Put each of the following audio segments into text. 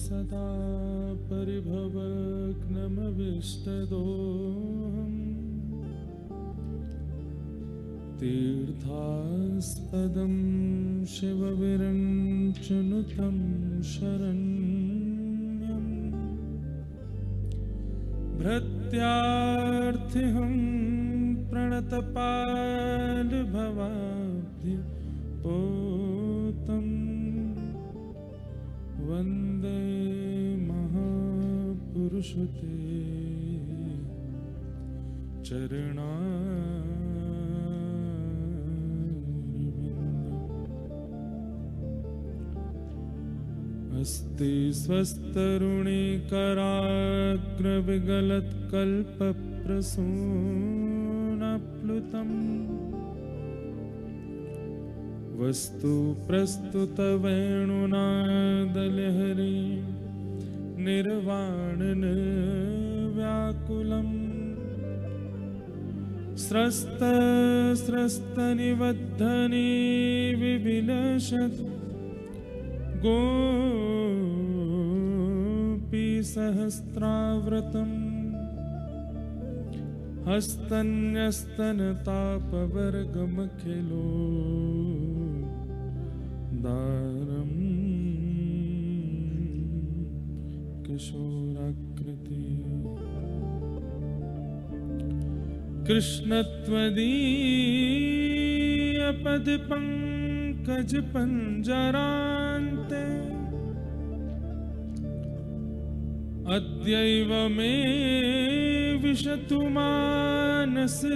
सदा परिभवग्नमविष्टदोहम् तीर्थास्पदं शिवविरञ्चनुतं शरण्यम् भृत्यार्थिहं प्रणतपालभवाब्धिपोतम् वन्दे महापुरुषते अस्ति स्वस्तरुणिकराग्रविगलत्कल्पप्रसूनाप्लुतम् वस्तु प्रस्तुतवेणुनादलहरी निर्वाणनिर्व्याकुलम् स्रस्तनिबद्धनी विविलसत् गोपीसहस्रावृतम् हस्तन्यस्तनतापवर्गमखिलो दारं किशोराकृति कृष्णत्वदीयपदपङ्कजपञ्जरान्ते अद्यैव मे विशतु मानसराजहंसः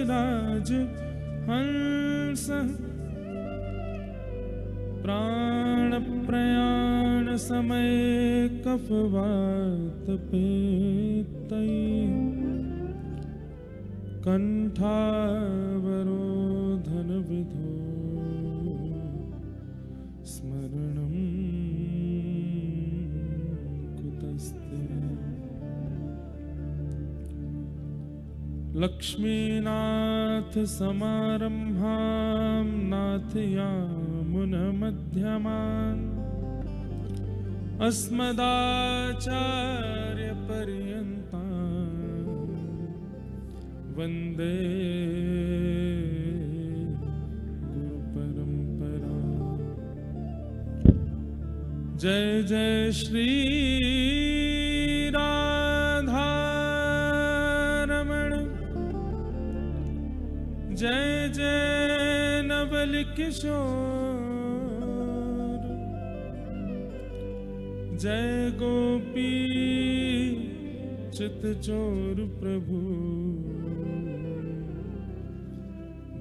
प्राणप्रयाणसमये कफवातपेतैः कण्ठावरोधनविधो स्मरणं कुतस्ते लक्ष्मीनाथसमारम्भां नाथयामुनमध्यमान् अस्मदाचार्यपर्यन्तां वन्दे गुरुपरम्परा। जय जय श्री राधारमण, जय जय नवल किशोर, जय गोपी चितचोर प्रभु,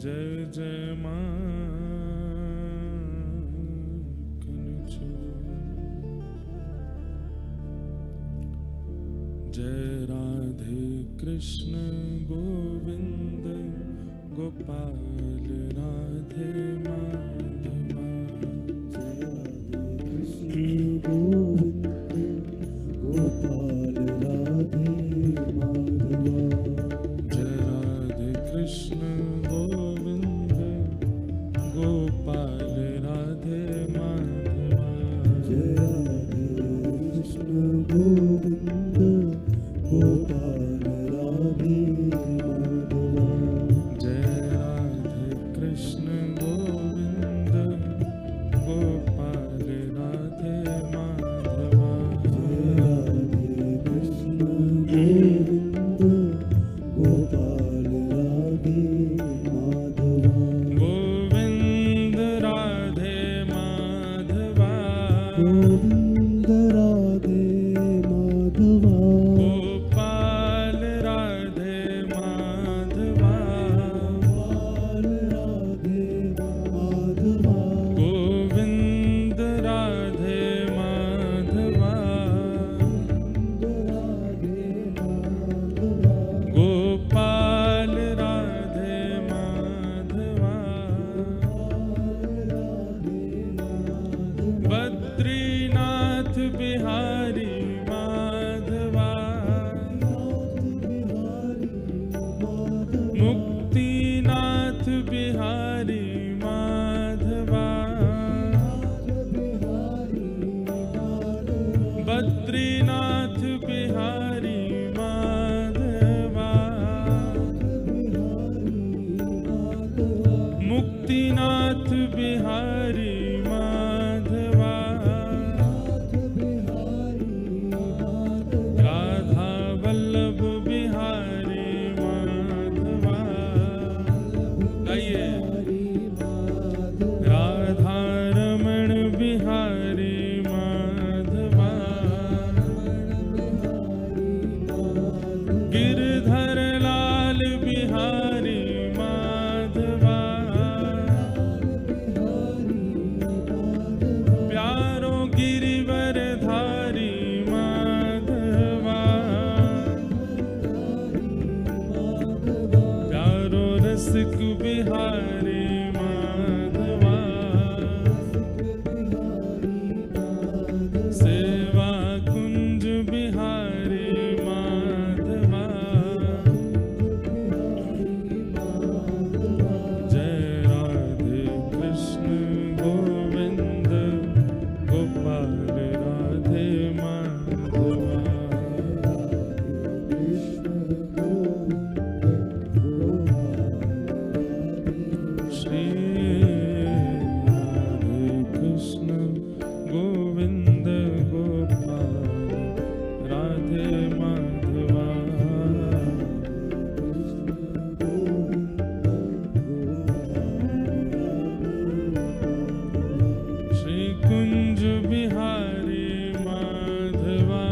जय जय माखनचोर। जय राधे कृष्ण गोविंद गोपाल राधे माधवा। जय राधे कृष्ण गोविंद गोपाल राधे माधवा। जय राधे कृष्ण गोविंद गोपाल राधे माधवा। जय राधे कृष्ण गोविंद रसिक बिहारी माधवा सेवा कुंज बिहारी माधवा जय राधे कृष्ण गोविंद गोपाल राधे माधवा श्री राधे कृष्ण गोविंद गोपाल राधे माधवा श्री कुंज बिहारी माधवा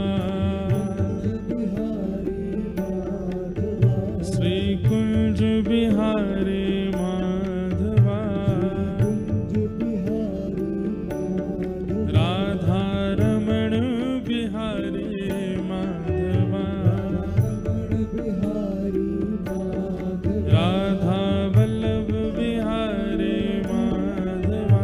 श्री कुंज बिहारी माधवा राधा रमण बिहारी माधवा राधा वल्लभ बिहारी माधवा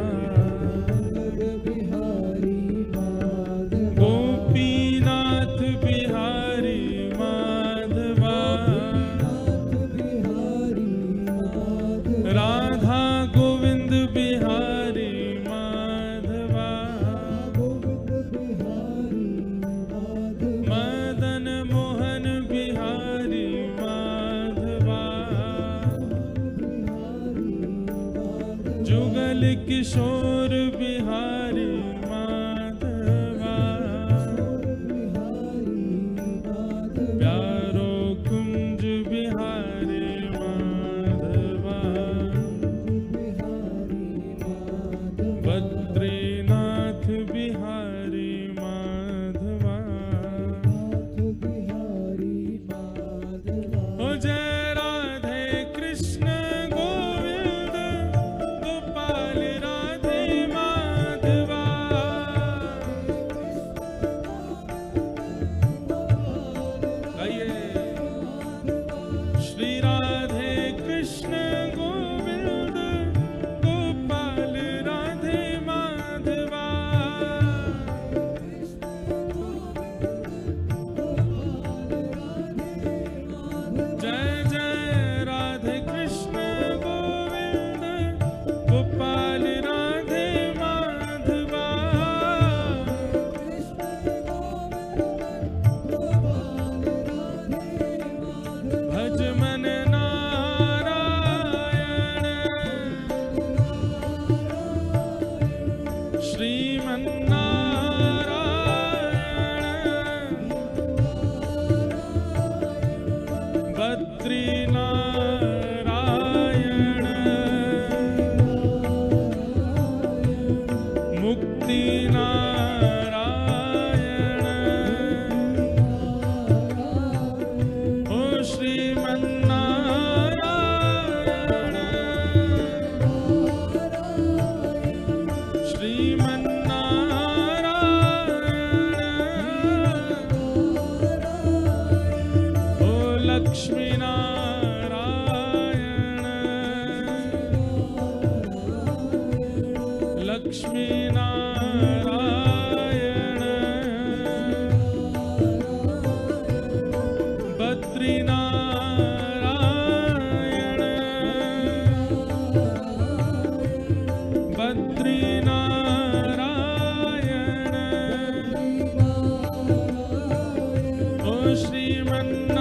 गोपीनाथ बिहारी माधवा राधा गोविंद बिहारी माधवा मदन मोहन बिहारी माधवा जुगल किशोर बिहारी माधवा प्यारो कुंज बिहारी माधवा बद्रीनाथ बिहारी माधवा ओ जय राधे कृष्ण गोविंद गोपाल राधे माधवा आइए श्री राधे कृष्ण गोविंद गोपाल राधे माधवा जय जय राधे कृष्ण गोविंद गोपाल राधे माधवा भज मन नारायण श्रीमन्नारायण बद्रीनारायण मुक्तिनारायण ओ श्रीमन्नारायण श्रीमन्नारायण ओ लक्ष्मीनारायण लक्ष्मीनारायण बद्रीनारायण बद्रीनारायण ओ श्रीमन्नारायण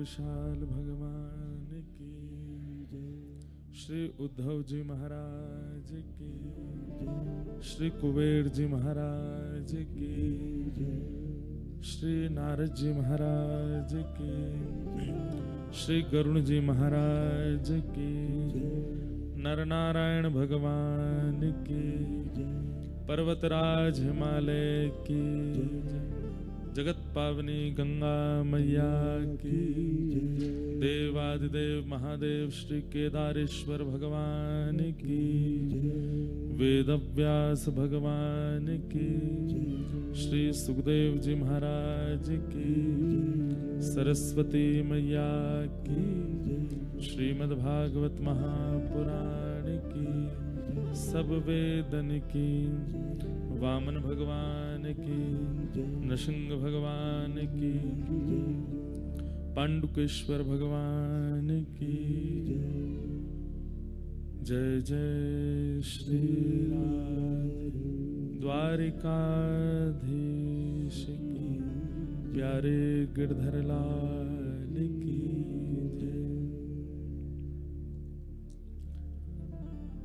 विशाल भगवान की जय। श्री उद्धव जी महाराज की जय। श्री कुबेर जी महाराज की जय। श्री नारद जी महाराज की जय। श्री गरुण जी महाराज की जय। नर नारायण भगवान की जय। पर्वतराज हिमालय की जय। जगत पावनी गंगा मैया की जय। देवादिदेव महादेव श्री केदारेश्वर भगवान की जय। वेदव्यास भगवान की जय। श्री सुखदेव जी महाराज की जय। सरस्वती मैया की जय। श्रीमद् भागवत महापुराण की सब वेदन की। वामन भगवान की, नृसिंह भगवान की, पांडुकेश्वर भगवान की जय। जय श्री राम। द्वारिकाधीश की प्यारे गिरधर लाल की जय।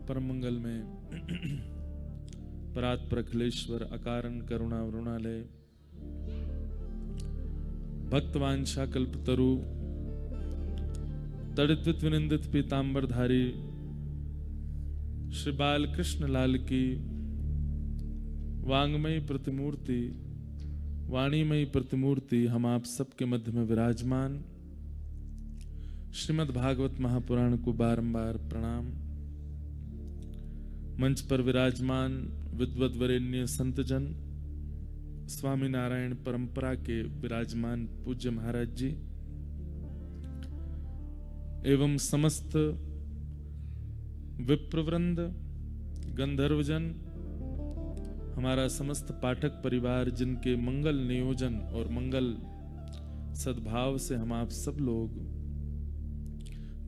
परम मंगल में परात्पर अखिलेश्वर अकारण करुणा वरुणालय भक्तवांछा कल्पतरु तड़ित विनिंदित पीतांबरधारी श्री बाल कृष्ण लाल की वांगमयी प्रतिमूर्ति, वाणीमयी प्रतिमूर्ति हम आप सबके मध्य में विराजमान श्रीमद् भागवत महापुराण को बारंबार प्रणाम। मंच पर विराजमान विद्वत वरेण्य संतजन, स्वामी नारायण परंपरा के विराजमान पूज्य महाराज जी एवं समस्त विप्रवृंद, गंधर्वजन, हमारा समस्त पाठक परिवार जिनके मंगल नियोजन और मंगल सद्भाव से हम आप सब लोग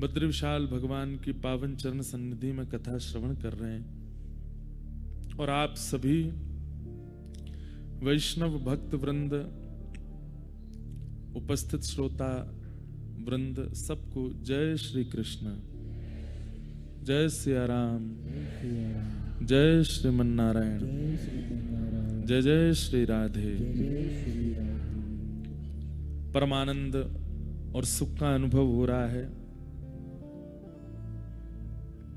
बद्री विशाल भगवान की पावन चरण सन्निधि में कथा श्रवण कर रहे हैं, और आप सभी वैष्णव भक्त वृंद, उपस्थित श्रोता वृंद सबको जय श्री कृष्ण, जय सिया राम, जय श्रीमन नारायण, जय जय श्री राधे। परमानंद और सुख का अनुभव हो रहा है।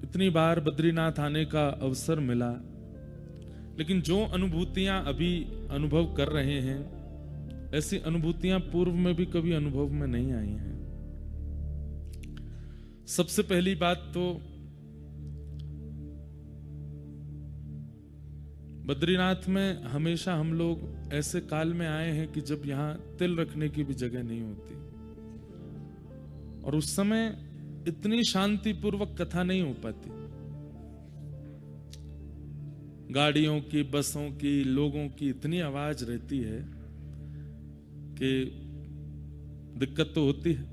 इतनी बार बद्रीनाथ आने का अवसर मिला, लेकिन जो अनुभूतियां अभी अनुभव कर रहे हैं, ऐसी अनुभूतियां पूर्व में भी कभी अनुभव में नहीं आई हैं। सबसे पहली बात तो बद्रीनाथ में हमेशा हम लोग ऐसे काल में आए हैं कि जब यहां तिल रखने की भी जगह नहीं होती, और उस समय इतनी शांतिपूर्वक कथा नहीं हो पाती। गाड़ियों की, बसों की, लोगों की इतनी आवाज रहती है कि दिक्कत तो होती है।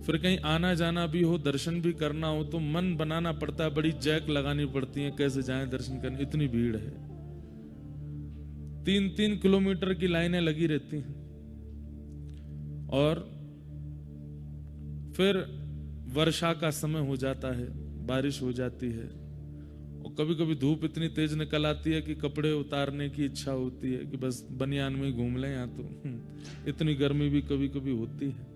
फिर कहीं आना जाना भी हो, दर्शन भी करना हो तो मन बनाना पड़ता है, बड़ी जैक लगानी पड़ती है, कैसे जाएं दर्शन करने, इतनी भीड़ है। 3-3 किलोमीटर की लाइनें लगी रहती हैं, और फिर वर्षा का समय हो जाता है, बारिश हो जाती है, और कभी कभी धूप इतनी तेज निकल आती है कि कपड़े उतारने की इच्छा होती है कि बस बनियान में घूम लें यहाँ तो। इतनी गर्मी भी कभी कभी होती है।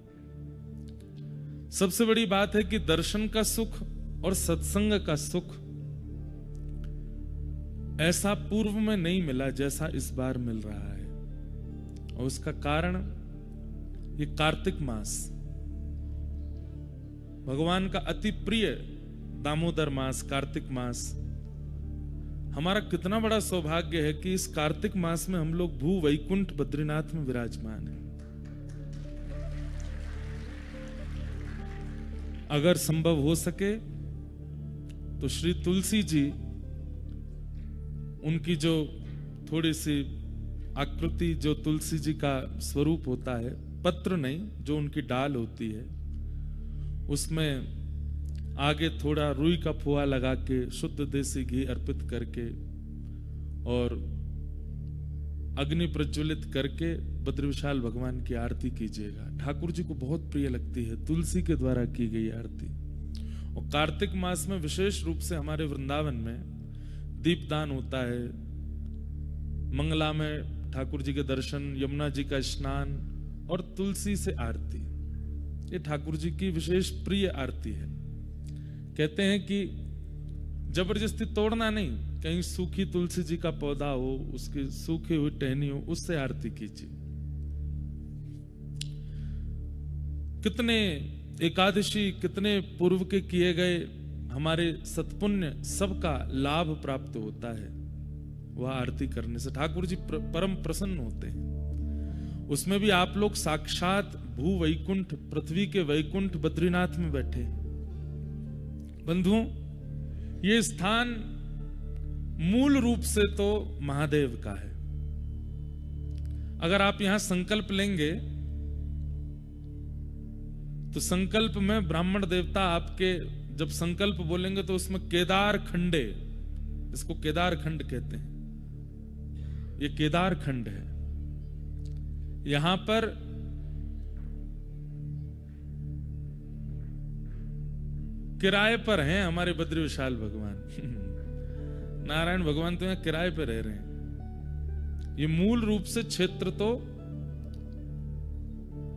सबसे बड़ी बात है कि दर्शन का सुख और सत्संग का सुख ऐसा पूर्व में नहीं मिला जैसा इस बार मिल रहा है, और उसका कारण ये कार्तिक मास, भगवान का अति प्रिय दामोदर मास, कार्तिक मास। हमारा कितना बड़ा सौभाग्य है कि इस कार्तिक मास में हम लोग भू वैकुंठ बद्रीनाथ में विराजमान हैं। अगर संभव हो सके तो श्री तुलसी जी, उनकी जो थोड़ी सी आकृति, जो तुलसी जी का स्वरूप होता है, पत्र नहीं, जो उनकी डाल होती है, उसमें आगे थोड़ा रुई का फुआ लगा के शुद्ध देसी घी अर्पित करके और अग्नि प्रज्वलित करके बद्री विशाल भगवान की आरती कीजिएगा। ठाकुर जी को बहुत प्रिय लगती है तुलसी के द्वारा की गई आरती। और कार्तिक मास में विशेष रूप से हमारे वृंदावन में दीपदान होता है, मंगला में ठाकुर जी के दर्शन, यमुना जी का स्नान और तुलसी से आरती। ये ठाकुर जी की विशेष प्रिय आरती है। कहते हैं कि जबरदस्ती तोड़ना नहीं, कहीं सूखी तुलसी जी का पौधा हो, उसकी सूखी हुई टहनी हो, उससे आरती कीजिए। कितने एकादशी, कितने पूर्व के किए गए हमारे सत्पुण्य सबका लाभ प्राप्त होता है वह आरती करने से। ठाकुर जी परम प्रसन्न होते हैं। उसमें भी आप लोग साक्षात भू वैकुंठ, पृथ्वी के वैकुंठ बद्रीनाथ में बैठे। बंधुओं, ये स्थान मूल रूप से तो महादेव का है। अगर आप यहां संकल्प लेंगे तो संकल्प में ब्राह्मण देवता आपके जब संकल्प बोलेंगे तो उसमें केदार खंडे, इसको केदार खंड कहते हैं, ये केदार खंड है। यहां पर किराए पर हैं हमारे बद्री विशाल भगवान। नारायण भगवान तो यहां किराए पर रह रहे हैं। ये मूल रूप से क्षेत्र तो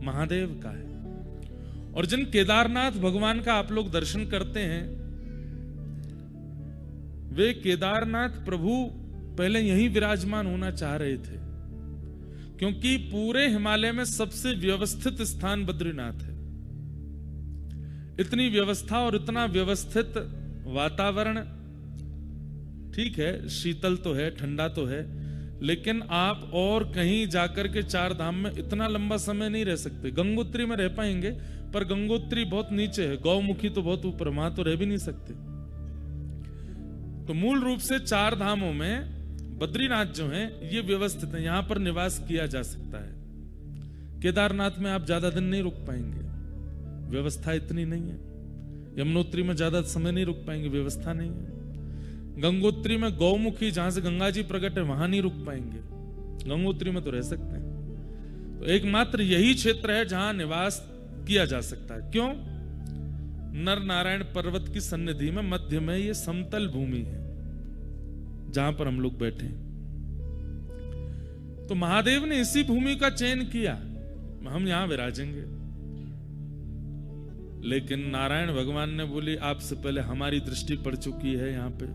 महादेव का है। और जिन केदारनाथ भगवान का आप लोग दर्शन करते हैं, वे केदारनाथ प्रभु पहले यहीं विराजमान होना चाह रहे थे, क्योंकि पूरे हिमालय में सबसे व्यवस्थित स्थान बद्रीनाथ है। इतनी व्यवस्था और इतना व्यवस्थित वातावरण, ठीक है शीतल तो है, ठंडा तो है, लेकिन आप और कहीं जाकर के चार धाम में इतना लंबा समय नहीं रह सकते। गंगोत्री में रह पाएंगे, पर गंगोत्री बहुत नीचे है, गौमुखी तो बहुत ऊपर, वहां तो रह भी नहीं सकते। तो मूल रूप से चार धामों में बद्रीनाथ जो है ये व्यवस्थित है, यहां पर निवास किया जा सकता है। केदारनाथ में आप ज्यादा दिन नहीं रुक पाएंगे, व्यवस्था इतनी नहीं है। यमुनोत्री में ज्यादा समय नहीं रुक पाएंगे, व्यवस्था नहीं है। गंगोत्री में गौमुखी, जहां से गंगा जी प्रकट है, वहां नहीं रुक पाएंगे। गंगोत्री में तो रह सकते हैं। तो एकमात्र यही क्षेत्र है जहां निवास किया जा सकता है। क्यों? नर नारायण पर्वत की सन्निधि में मध्य में ये समतल भूमि है जहां पर हम लोग बैठे हैं। तो महादेव ने इसी भूमि का चयन किया, हम यहां विराजेंगे। लेकिन नारायण भगवान ने बोली आपसे पहले हमारी दृष्टि पड़ चुकी है यहां पे,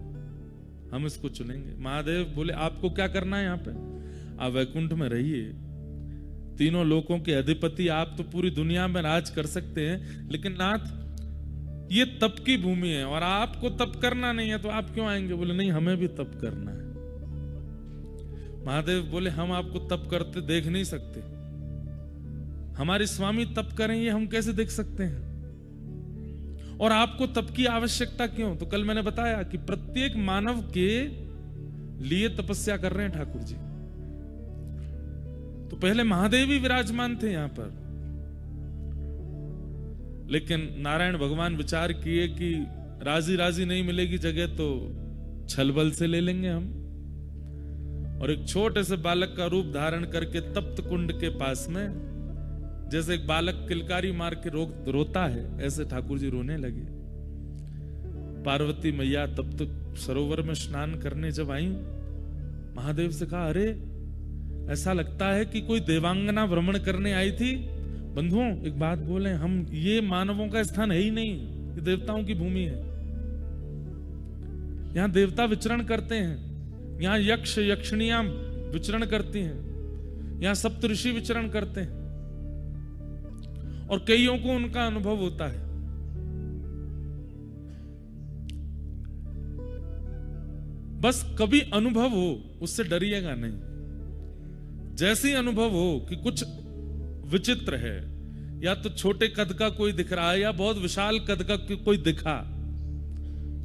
हम इसको चुनेंगे। महादेव बोले आपको क्या करना है यहां पे? आप वैकुंठ में रहिए, तीनों लोकों के अधिपति आप, तो पूरी दुनिया में राज कर सकते हैं, लेकिन नाथ ये तप की भूमि है और आपको तप करना नहीं है, तो आप क्यों आएंगे? बोले नहीं, हमें भी तप करना है। महादेव बोले हम आपको तप करते देख नहीं सकते, हमारे स्वामी तप करें ये हम कैसे देख सकते हैं? और आपको तप की आवश्यकता क्यों? तो कल मैंने बताया कि प्रत्येक मानव के लिए तपस्या कर रहे हैं ठाकुर जी। तो पहले महादेव ही विराजमान थे यहां पर, लेकिन नारायण भगवान विचार किए कि राजी राजी नहीं मिलेगी जगह तो छल बल से ले लेंगे हम। और एक छोटे से बालक का रूप धारण करके तप्त कुंड के पास में, जैसे एक बालक किलकारी मार के रोता है, ऐसे ठाकुर जी रोने लगे। पार्वती मैया तप्त सरोवर में स्नान करने जब आई, महादेव से कहा अरे ऐसा लगता है कि कोई देवांगना भ्रमण करने आई थी। बंधुओं एक बात बोले, हम ये मानवों का स्थान है ही नहीं, ये देवताओं की भूमि है। यहां देवता विचरण करते हैं, यहां यक्ष यक्षिणियां विचरण करती हैं, यहां सप्तऋषि विचरण करते हैं, और कईयों को उनका अनुभव होता है। बस कभी अनुभव हो उससे डरिएगा नहीं। जैसे ही अनुभव हो कि कुछ विचित्र है, या तो छोटे कद का कोई दिख रहा है या बहुत विशाल कद का कोई दिखा,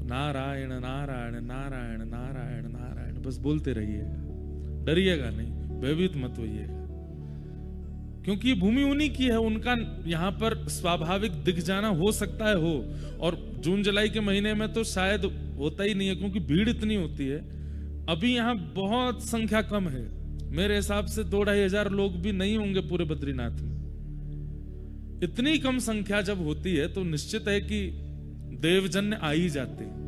नारायण नारायण नारायण नारायण नारायण बस बोलते रहिएगा, डरिएगा नहीं, भयभीत मत होइएगा। क्योंकि ये भूमि उन्हीं की है, उनका यहां पर स्वाभाविक दिख जाना हो सकता है हो। और जून जुलाई के महीने में तो शायद होता ही नहीं है, क्योंकि भीड़ इतनी होती है। अभी यहां बहुत संख्या कम है, मेरे हिसाब से 2-2,500 लोग भी नहीं होंगे पूरे बद्रीनाथ में। इतनी कम संख्या जब होती है तो निश्चित है कि देवजन्य आ ही जाते हैं।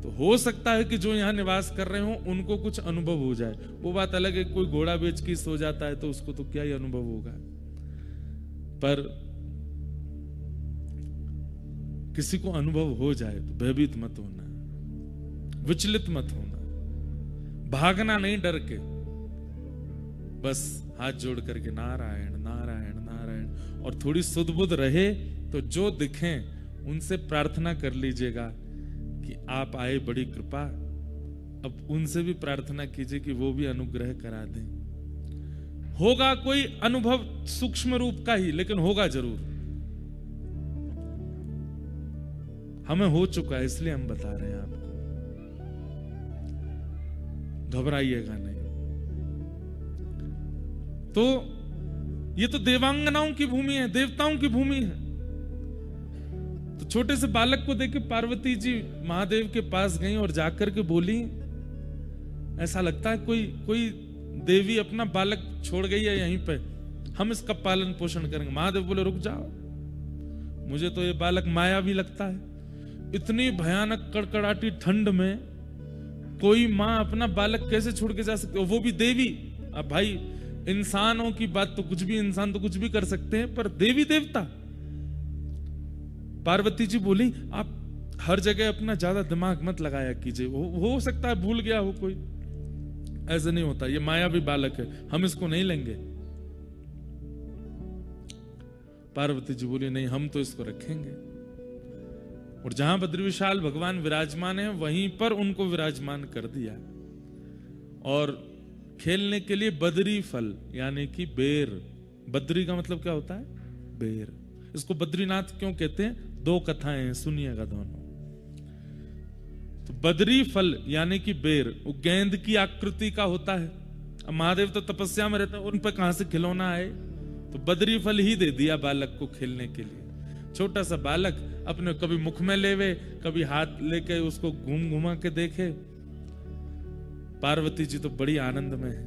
तो हो सकता है कि जो यहाँ निवास कर रहे हो उनको कुछ अनुभव हो जाए। वो बात अलग है, कोई घोड़ा बेच के सो जाता है तो उसको तो क्या ही अनुभव होगा। पर किसी को अनुभव हो जाए तो भयभीत मत होना, विचलित मत होना, भागना नहीं डर के, बस हाथ जोड़ करके नारायण नारायण नारायण। और थोड़ी सुध बुध रहे तो जो दिखें उनसे प्रार्थना कर लीजिएगा कि आप आए, बड़ी कृपा। अब उनसे भी प्रार्थना कीजिए कि वो भी अनुग्रह करा दें। होगा कोई अनुभव सूक्ष्म रूप का ही, लेकिन होगा जरूर। हमें हो चुका है इसलिए हम बता रहे हैं आपको, घबराइएगा नहीं। तो ये तो देवांगनाओं की भूमि है, देवताओं की भूमि है। तो छोटे से बालक को देख के पार्वती जी महादेव के पास गई और जाकर के बोली, ऐसा लगता है कोई देवी अपना बालक छोड़ गई है यहीं पे, हम इसका पालन पोषण करेंगे। महादेव बोले रुक जाओ, मुझे तो ये बालक मायावी लगता है। इतनी भयानक कड़कड़ाटी ठंड में कोई माँ अपना बालक कैसे छोड़ के जा सकती है, वो भी देवी। अब भाई इंसानों की बात तो कुछ भी, इंसान तो कुछ भी कर सकते हैं, पर देवी देवता। पार्वती जी बोली आप हर जगह अपना ज्यादा दिमाग मत लगाया कीजिए, हो सकता है भूल गया हो कोई, ऐसा नहीं होता, ये मायावी बालक है, हम इसको नहीं लेंगे। पार्वती जी बोली नहीं, हम तो इसको रखेंगे। और जहां बद्री विशाल भगवान विराजमान है वहीं पर उनको विराजमान कर दिया। और खेलने के लिए बद्री फल यानी कि बेर, बद्री का मतलब क्या होता है, बेर। इसको बद्रीनाथ क्यों कहते हैं, 2 कथाएं हैं, सुनिएगा दोनों। तो बद्री फल यानी कि बेर, वो गेंद की आकृति का होता है। अब महादेव तो तपस्या में रहते हैं, उन पर कहां से खिलौना आए, तो बद्री फल ही दे दिया बालक को खेलने के लिए। छोटा सा बालक अपने कभी मुख में लेवे, कभी हाथ लेके उसको घूम घुमा के देखे। पार्वती जी तो बड़ी आनंद में है,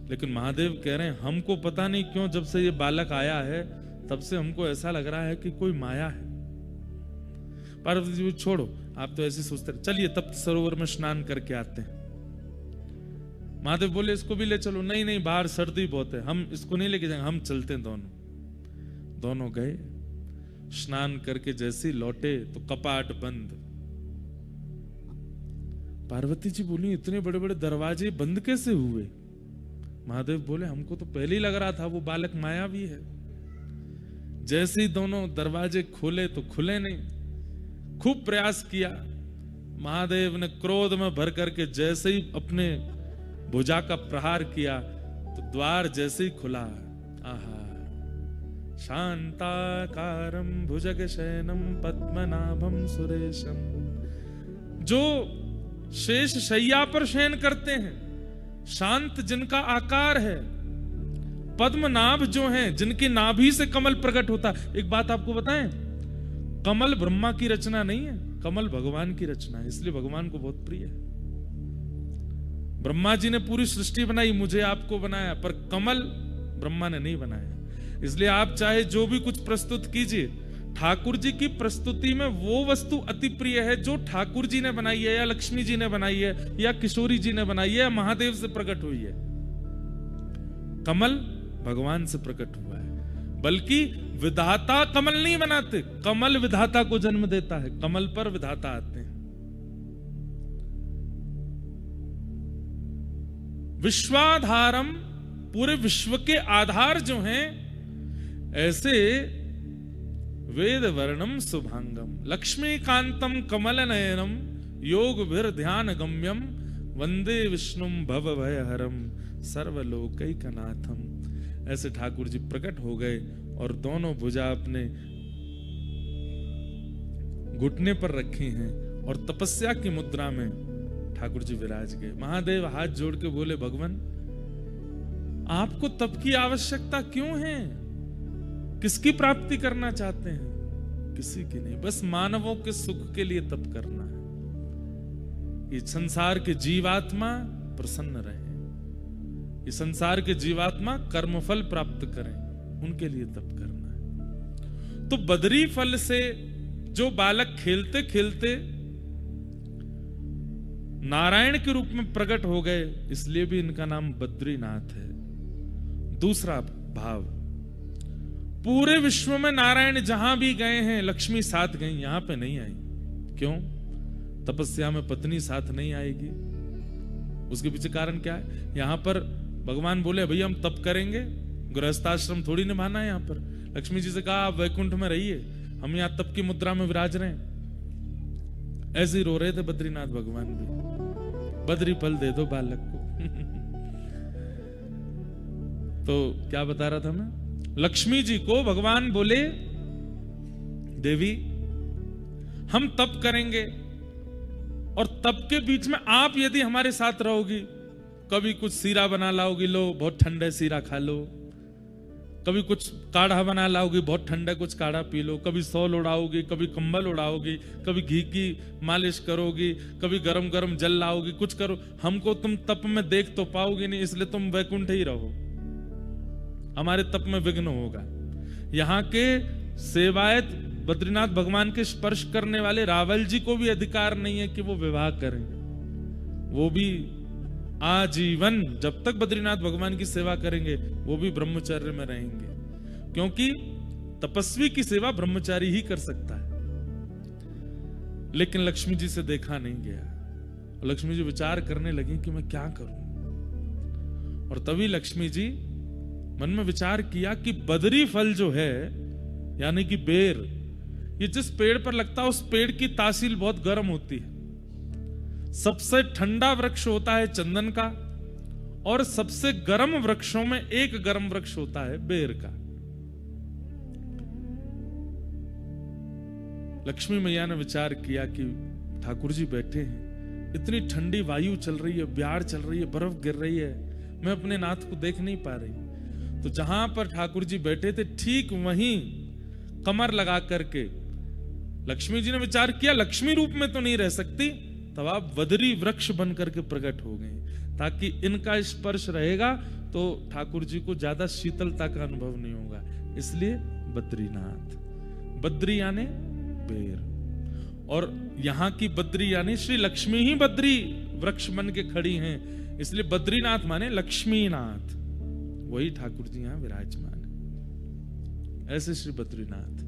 लेकिन महादेव कह रहे हैं हमको पता नहीं क्यों जब से ये बालक आया है तब से हमको ऐसा लग रहा है कि कोई माया है। पार्वती जी छोड़ो, आप तो ऐसे सोचते रहे, चलिए तप्त सरोवर में स्नान करके आते हैं। महादेव बोले इसको भी ले चलो। नहीं नहीं, बाहर सर्दी बहुत है, हम इसको नहीं लेके जाएंगे, हम चलते हैं। दोनों गए, स्नान करके जैसे लौटे तो कपाट बंद। पार्वती जी बोली इतने बड़े बड़े दरवाजे बंद कैसे हुए। महादेव बोले हमको तो पहले ही लग रहा था वो बालक मायावी है। जैसे ही दोनों दरवाजे खोले तो खुले नहीं। खूब प्रयास किया, महादेव ने क्रोध में भर करके जैसे ही अपने भुजा का प्रहार किया तो द्वार जैसे ही खुला, आहा, शांताकारं भुजगशयनं पद्मनाभं सुरेशम। जो शेष शैया पर शयन करते हैं, शांत जिनका आकार है, पद्मनाभ जो हैं जिनकी नाभि से कमल प्रकट होता है। एक बात आपको बताएं, कमल ब्रह्मा की रचना नहीं है, कमल भगवान की रचना है, इसलिए भगवान को बहुत प्रिय है। ब्रह्मा जी ने पूरी सृष्टि बनाई, मुझे आपको बनाया, पर कमल ब्रह्मा ने नहीं बनाया। इसलिए आप चाहे जो भी कुछ प्रस्तुत कीजिए, ठाकुर जी की प्रस्तुति में वो वस्तु अति प्रिय है जो ठाकुर जी ने बनाई है, या लक्ष्मी जी ने बनाई है, या किशोरी जी ने बनाई है, या महादेव से प्रकट हुई है। कमल भगवान से प्रकट हुआ है। बल्कि विधाता कमल नहीं बनाते, कमल विधाता को जन्म देता है, कमल पर विधाता आते हैं। विश्वाधारम, पूरे विश्व के आधार जो हैं, ऐसे वेद वर्णम शुभांगम लक्ष्मीकांतम कमल नयनम योग भीर ध्यान गम्यम वंदे विष्णुम भव भयहरम सर्वलोकैकनाथम। ऐसे ठाकुर जी प्रकट हो गए और दोनों भुजा अपने घुटने पर रखी हैं और तपस्या की मुद्रा में ठाकुर जी विराज गए। महादेव हाथ जोड़ के बोले भगवान आपको तप की आवश्यकता क्यों है, किसकी प्राप्ति करना चाहते हैं? किसी की नहीं, बस मानवों के सुख के लिए तप करना है। ये संसार के जीवात्मा प्रसन्न रहे, ये संसार के जीवात्मा कर्मफल प्राप्त करें, उनके लिए तप करना है। तो बद्री फल से जो बालक खेलते खेलते नारायण के रूप में प्रकट हो गए, इसलिए भी इनका नाम बद्रीनाथ है। दूसरा भाव, पूरे विश्व में नारायण जहां भी गए हैं लक्ष्मी साथ गई, यहां पे नहीं आई। क्यों? तपस्या में पत्नी साथ नहीं आएगी। उसके पीछे कारण क्या है? यहां पर भगवान बोले भैया हम तप करेंगे, गृहस्थाश्रम थोड़ी निभाना है। यहां पर लक्ष्मी जी से कहा आप वैकुंठ में रहिए, हम यहां तप की मुद्रा में विराज रहे हैं। ऐसे ही रो रहे थे बद्रीनाथ भगवान भी, बद्री फल दे दो बालक को। तो क्या बता रहा था मैं? लक्ष्मी जी को भगवान बोले देवी हम तप करेंगे, और तप के बीच में आप यदि हमारे साथ रहोगी, कभी कुछ सीरा बना लाओगी, लो बहुत ठंडा सीरा खा लो, कभी कुछ काढ़ा बना लाओगी, बहुत ठंडा कुछ काढ़ा पी लो, कभी सौल उड़ाओगी, कभी कंबल उड़ाओगी, कभी घी की मालिश करोगी, कभी गरम गरम जल लाओगी, कुछ करो, हमको तुम तप में देख तो पाओगी नहीं, इसलिए तुम वैकुंठ ही रहो, हमारे तप में विघ्न होगा। यहाँ के सेवायत बद्रीनाथ भगवान के स्पर्श करने वाले रावल जी को भी अधिकार नहीं है कि वो विवाह करें। वो भी आजीवन जब तक बद्रीनाथ भगवान की सेवा करेंगे वो भी ब्रह्मचर्य में रहेंगे, क्योंकि तपस्वी की सेवा ब्रह्मचारी ही कर सकता है। लेकिन लक्ष्मी जी से देखा नहीं गया। लक्ष्मी जी विचार करने लगी कि मैं क्या करूं, और तभी लक्ष्मी जी मन में विचार किया कि बद्री फल जो है यानी कि बेर, ये जिस पेड़ पर लगता है उस पेड़ की तासील बहुत गर्म होती है। सबसे ठंडा वृक्ष होता है चंदन का, और सबसे गर्म वृक्षों में एक गर्म वृक्ष होता है बेर का। लक्ष्मी मैया ने विचार किया कि ठाकुर जी बैठे हैं, इतनी ठंडी वायु चल रही है, ब्यार चल रही है, बर्फ गिर रही है, मैं अपने नाथ को देख नहीं पा रही। तो जहां पर ठाकुर जी बैठे थे ठीक वहीं कमर लगा करके लक्ष्मी जी ने विचार किया लक्ष्मी रूप में तो नहीं रह सकती, तब आप बद्री वृक्ष बन करके प्रकट हो गए, ताकि इनका स्पर्श रहेगा तो ठाकुर जी को ज्यादा शीतलता का अनुभव नहीं होगा। इसलिए बद्रीनाथ, बद्री यानी बेर, और यहाँ की बद्री यानी श्री लक्ष्मी ही बद्री वृक्ष बन के खड़ी हैं, इसलिए बद्रीनाथ माने लक्ष्मीनाथ, वही ठाकुर जी यहाँ विराजमान है। ऐसे श्री बद्रीनाथ